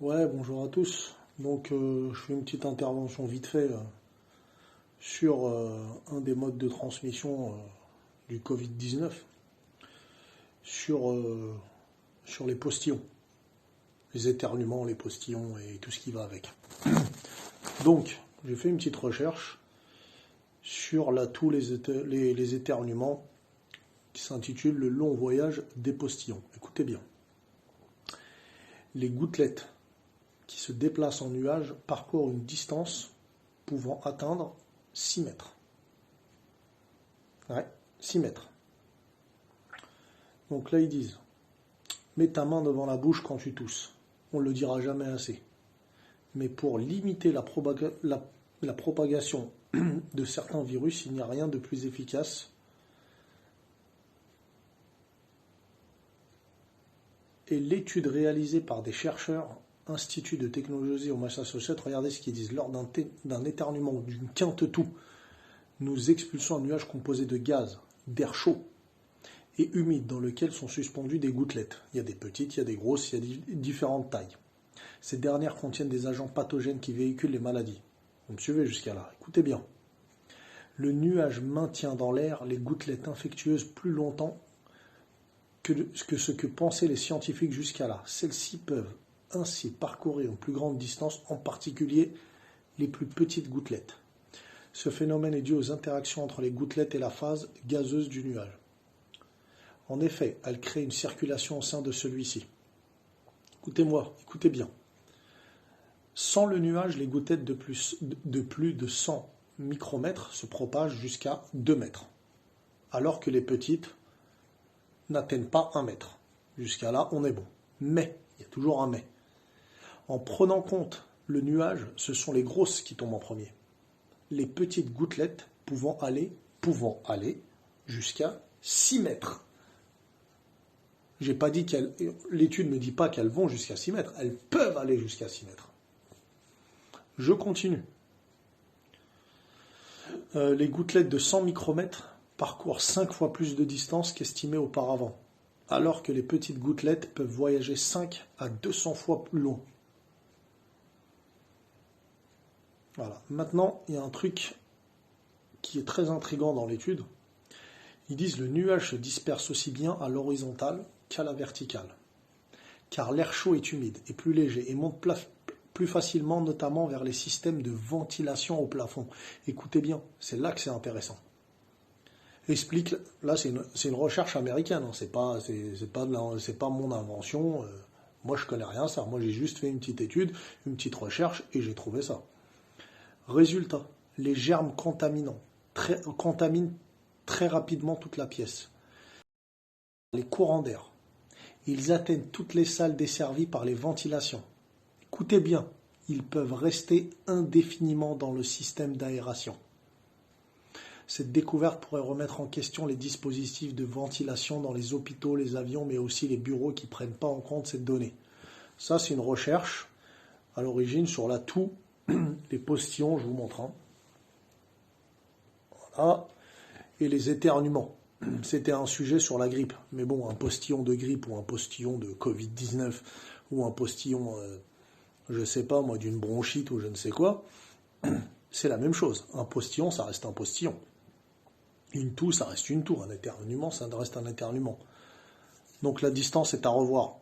Ouais, bonjour à tous. Donc, je fais une petite intervention vite fait sur un des modes de transmission du Covid-19, sur, sur les postillons, les éternuements, les postillons et tout ce qui va avec. Donc, j'ai fait une petite recherche sur tous les éternuements qui s'intitule Le long voyage des postillons. Écoutez bien. Les gouttelettes qui se déplacent en nuage parcourent une distance pouvant atteindre 6 mètres. Ouais, 6 mètres. Donc là, ils disent, mets ta main devant la bouche quand tu tousses. On ne le dira jamais assez. Mais pour limiter la propagation de certains virus, il n'y a rien de plus efficace. Et l'étude réalisée par des chercheurs Institut de technologie au Massachusetts, regardez ce qu'ils disent. Lors d'un éternuement ou d'une quinte-toux, nous expulsons un nuage composé de gaz, d'air chaud et humide dans lequel sont suspendues des gouttelettes. Il y a des petites, il y a des grosses, il y a différentes tailles. Ces dernières contiennent des agents pathogènes qui véhiculent les maladies. Vous me suivez jusqu'à là? Écoutez bien. Le nuage maintient dans l'air les gouttelettes infectieuses plus longtemps que ce que pensaient les scientifiques jusqu'à là. Celles-ci peuvent ainsi parcourir une plus grande distance, en particulier les plus petites gouttelettes. Ce phénomène est dû aux interactions entre les gouttelettes et la phase gazeuse du nuage. En effet, elle crée une circulation au sein de celui-ci. Écoutez-moi, écoutez bien. Sans le nuage, les gouttelettes de plus de 100 micromètres se propagent jusqu'à 2 mètres, alors que les petites n'atteignent pas 1 mètre. Jusqu'à là, on est bon. Mais, il y a toujours un mais. En prenant compte le nuage, ce sont les grosses qui tombent en premier. Les petites gouttelettes pouvant aller jusqu'à 6 mètres. J'ai pas dit l'étude ne dit pas qu'elles vont jusqu'à 6 mètres. Elles peuvent aller jusqu'à 6 mètres. Je continue. Les gouttelettes de 100 micromètres parcourent 5 fois plus de distance qu'estimé auparavant, alors que les petites gouttelettes peuvent voyager 5 à 200 fois plus loin. Voilà. Maintenant, il y a un truc qui est très intriguant dans l'étude. Ils disent que le nuage se disperse aussi bien à l'horizontale qu'à la verticale, car l'air chaud est humide et plus léger et monte plus facilement, notamment vers les systèmes de ventilation au plafond. Écoutez bien, c'est là que c'est intéressant. Explique, là c'est une recherche américaine, hein, c'est pas mon invention. Moi je connais rien ça, moi j'ai juste fait une petite étude, une petite recherche et j'ai trouvé ça. Résultat, les germes contaminent très rapidement toute la pièce. Les courants d'air, ils atteignent toutes les salles desservies par les ventilations. Écoutez bien, ils peuvent rester indéfiniment dans le système d'aération. Cette découverte pourrait remettre en question les dispositifs de ventilation dans les hôpitaux, les avions, mais aussi les bureaux qui ne prennent pas en compte cette donnée. Ça, c'est une recherche à l'origine sur la toux, les postillons, je vous montre. Hein. Voilà. Et les éternuements. C'était un sujet sur la grippe. Mais bon, un postillon de grippe ou un postillon de Covid-19 ou un postillon, je sais pas moi, d'une bronchite ou je ne sais quoi, c'est la même chose. Un postillon, ça reste un postillon. Une toux, ça reste une toux. Un éternuement, ça reste un éternuement. Donc la distance est à revoir.